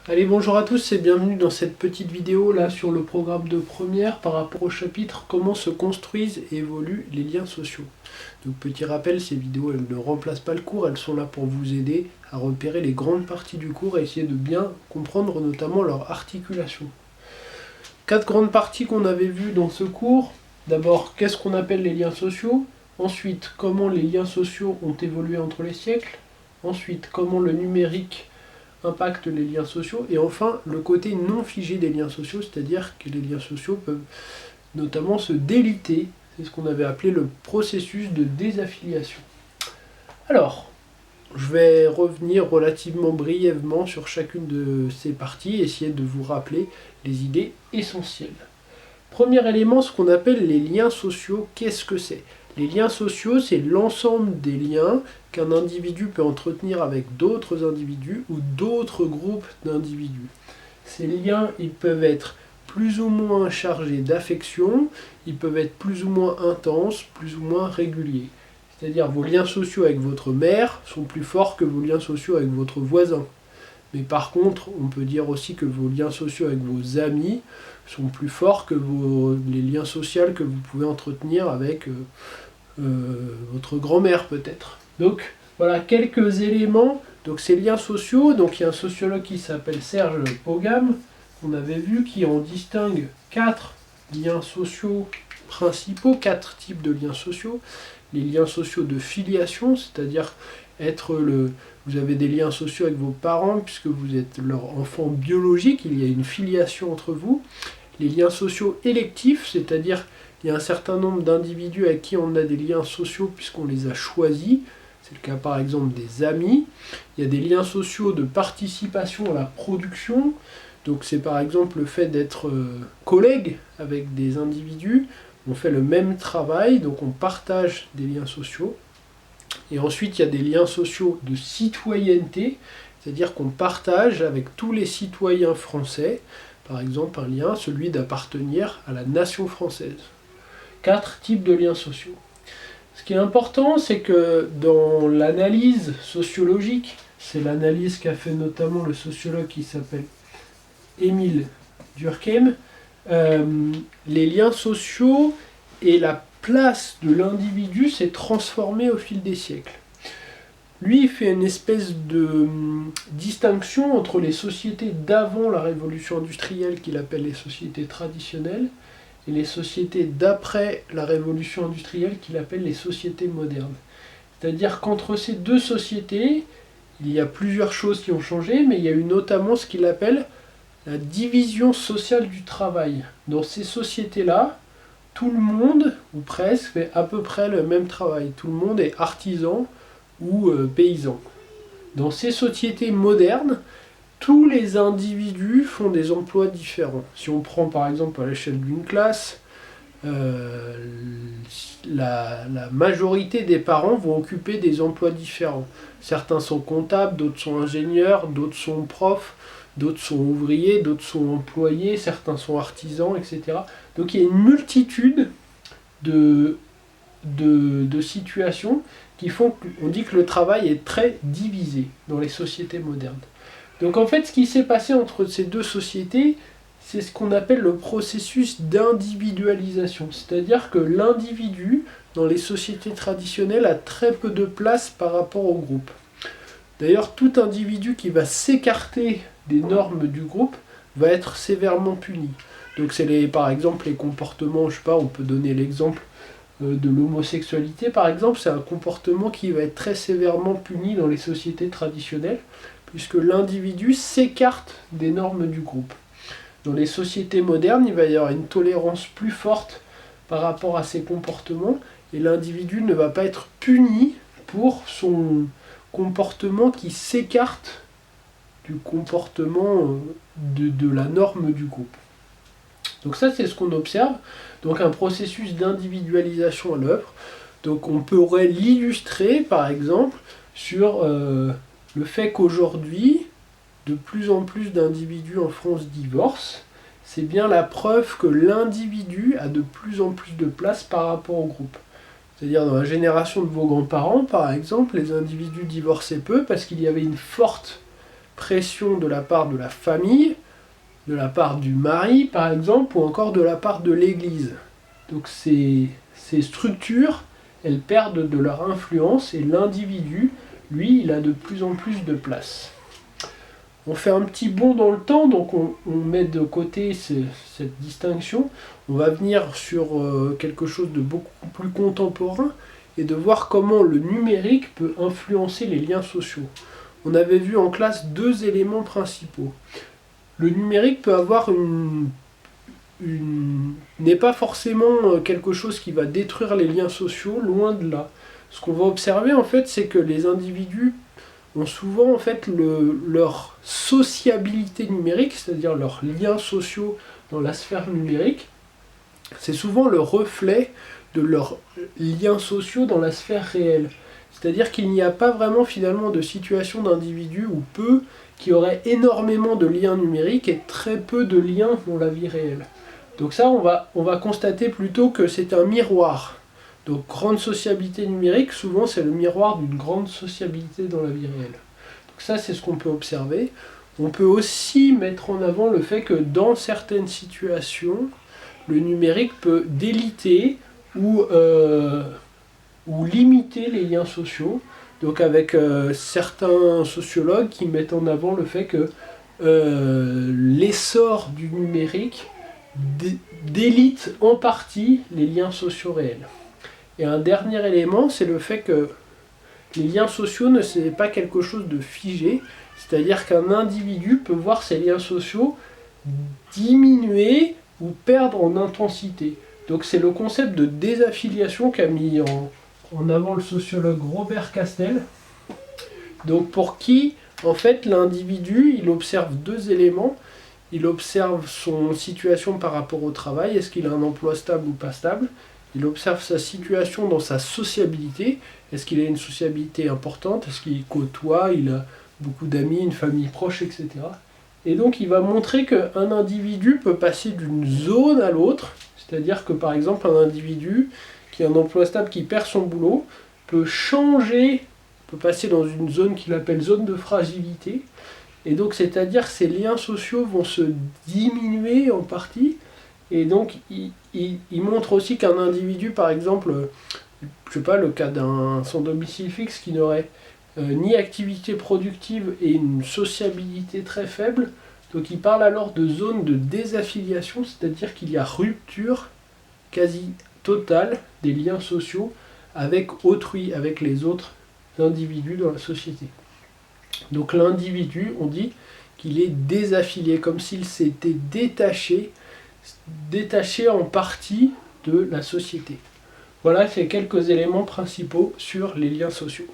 Allez, bonjour à tous et bienvenue dans cette petite vidéo là sur le programme de première par rapport au chapitre comment se construisent et évoluent les liens sociaux. Donc petit rappel, ces vidéos elles ne remplacent pas le cours, elles sont là pour vous aider à repérer les grandes parties du cours et essayer de bien comprendre notamment leur articulation. 4 grandes parties qu'on avait vues dans ce cours. D'abord, qu'est-ce qu'on appelle les liens sociaux? Ensuite, comment les liens sociaux ont évolué entre les siècles? Ensuite, comment le numérique impacte les liens sociaux, et enfin le côté non figé des liens sociaux, c'est-à-dire que les liens sociaux peuvent notamment se déliter, c'est ce qu'on avait appelé le processus de désaffiliation. Alors, je vais revenir relativement brièvement sur chacune de ces parties, essayer de vous rappeler les idées essentielles. Premier élément, ce qu'on appelle les liens sociaux, qu'est-ce que c'est? Les liens sociaux, c'est l'ensemble des liens qu'un individu peut entretenir avec d'autres individus ou d'autres groupes d'individus. Ces liens, ils peuvent être plus ou moins chargés d'affection, ils peuvent être plus ou moins intenses, plus ou moins réguliers. C'est-à-dire vos liens sociaux avec votre mère sont plus forts que vos liens sociaux avec votre voisin. Mais par contre, on peut dire aussi que vos liens sociaux avec vos amis sont plus forts que les liens sociaux que vous pouvez entretenir avec votre grand-mère peut-être. Donc voilà quelques éléments. Donc ces liens sociaux, donc il y a un sociologue qui s'appelle Serge Pogam, qu'on avait vu, qui en distingue 4 liens sociaux principaux, 4 types de liens sociaux. Les liens sociaux de filiation, c'est-à-dire vous avez des liens sociaux avec vos parents puisque vous êtes leur enfant biologique, il y a une filiation entre vous. Les liens sociaux électifs, c'est-à-dire il y a un certain nombre d'individus avec qui on a des liens sociaux puisqu'on les a choisis. C'est le cas par exemple des amis. Il y a des liens sociaux de participation à la production. Donc c'est par exemple le fait d'être collègue avec des individus. On fait le même travail, donc on partage des liens sociaux. Et ensuite, il y a des liens sociaux de citoyenneté, c'est-à-dire qu'on partage avec tous les citoyens français, par exemple un lien, celui d'appartenir à la nation française. 4 types de liens sociaux. Ce qui est important, c'est que dans l'analyse sociologique, c'est l'analyse qu'a fait notamment le sociologue qui s'appelle Émile Durkheim, les liens sociaux et la place de l'individu s'est transformée au fil des siècles. Lui, il fait une espèce de distinction entre les sociétés d'avant la révolution industrielle, qu'il appelle les sociétés traditionnelles, et les sociétés d'après la révolution industrielle, qu'il appelle les sociétés modernes. C'est-à-dire qu'entre ces deux sociétés, il y a plusieurs choses qui ont changé, mais il y a eu notamment ce qu'il appelle la division sociale du travail. Dans ces sociétés-là, tout le monde, ou presque, fait à peu près le même travail. Tout le monde est artisan ou paysan. Dans ces sociétés modernes, tous les individus font des emplois différents. Si on prend par exemple à l'échelle d'une classe, la majorité des parents vont occuper des emplois différents. Certains sont comptables, d'autres sont ingénieurs, d'autres sont profs, d'autres sont ouvriers, d'autres sont employés, certains sont artisans, etc. Donc il y a une multitude de situations qui font qu'on dit que le travail est très divisé dans les sociétés modernes. Donc en fait, ce qui s'est passé entre ces deux sociétés, c'est ce qu'on appelle le processus d'individualisation. C'est-à-dire que l'individu, dans les sociétés traditionnelles, a très peu de place par rapport au groupe. D'ailleurs, tout individu qui va s'écarter des normes du groupe va être sévèrement puni. Donc c'est par exemple les comportements, je sais pas, on peut donner l'exemple de l'homosexualité par exemple, c'est un comportement qui va être très sévèrement puni dans les sociétés traditionnelles, puisque l'individu s'écarte des normes du groupe. Dans les sociétés modernes, il va y avoir une tolérance plus forte par rapport à ces comportements, et l'individu ne va pas être puni pour son comportement qui s'écarte du comportement de la norme du groupe. Donc ça, c'est ce qu'on observe. Donc un processus d'individualisation à l'œuvre. Donc on pourrait l'illustrer, par exemple, sur le fait qu'aujourd'hui, de plus en plus d'individus en France divorcent. C'est bien la preuve que l'individu a de plus en plus de place par rapport au groupe. C'est-à-dire dans la génération de vos grands-parents, par exemple, les individus divorçaient peu parce qu'il y avait une forte pression de la part de la famille, de la part du mari par exemple, ou encore de la part de l'église. Donc ces structures, elles perdent de leur influence et l'individu, lui, il a de plus en plus de place. On fait un petit bond dans le temps, donc on met de côté cette distinction. On va venir sur quelque chose de beaucoup plus contemporain et de voir comment le numérique peut influencer les liens sociaux. On avait vu en classe 2 éléments principaux. Le numérique peut avoir n'est pas forcément quelque chose qui va détruire les liens sociaux, loin de là. Ce qu'on va observer en fait, c'est que les individus ont souvent en fait leur sociabilité numérique, c'est-à-dire leurs liens sociaux dans la sphère numérique, c'est souvent le reflet de leurs liens sociaux dans la sphère réelle. C'est-à-dire qu'il n'y a pas vraiment finalement de situation d'individus ou peu qui auraient énormément de liens numériques et très peu de liens dans la vie réelle. Donc ça, on va constater plutôt que c'est un miroir. Donc grande sociabilité numérique, souvent c'est le miroir d'une grande sociabilité dans la vie réelle. Donc ça, c'est ce qu'on peut observer. On peut aussi mettre en avant le fait que dans certaines situations, le numérique peut déliter ou limiter les liens sociaux. Donc avec certains sociologues qui mettent en avant le fait que l'essor du numérique délite en partie les liens sociaux réels. Et un dernier élément, c'est le fait que les liens sociaux ne sont pas quelque chose de figé, c'est-à-dire qu'un individu peut voir ses liens sociaux diminuer ou perdre en intensité. Donc c'est le concept de désaffiliation qu'a mis en avant le sociologue Robert Castel. Donc pour qui, en fait, l'individu, il observe 2 éléments. Il observe son situation par rapport au travail, est-ce qu'il a un emploi stable ou pas stable. Il observe sa situation dans sa sociabilité, est-ce qu'il a une sociabilité importante, est-ce qu'il côtoie, il a beaucoup d'amis, une famille proche, etc. Et donc il va montrer qu'un individu peut passer d'une zone à l'autre, c'est-à-dire que par exemple un individu qui a un emploi stable, qui perd son boulot, peut changer, peut passer dans une zone qu'il appelle zone de fragilité, et donc c'est-à-dire que ses liens sociaux vont se diminuer en partie, et donc il montre aussi qu'un individu, par exemple, je sais pas, le cas d'un sans domicile fixe qui n'aurait ni activité productive et une sociabilité très faible, donc il parle alors de zone de désaffiliation, c'est-à-dire qu'il y a rupture quasi totale des liens sociaux avec autrui, avec les autres individus dans la société. Donc l'individu, on dit qu'il est désaffilié, comme s'il s'était détaché en partie de la société. Voilà, c'est quelques éléments principaux sur les liens sociaux.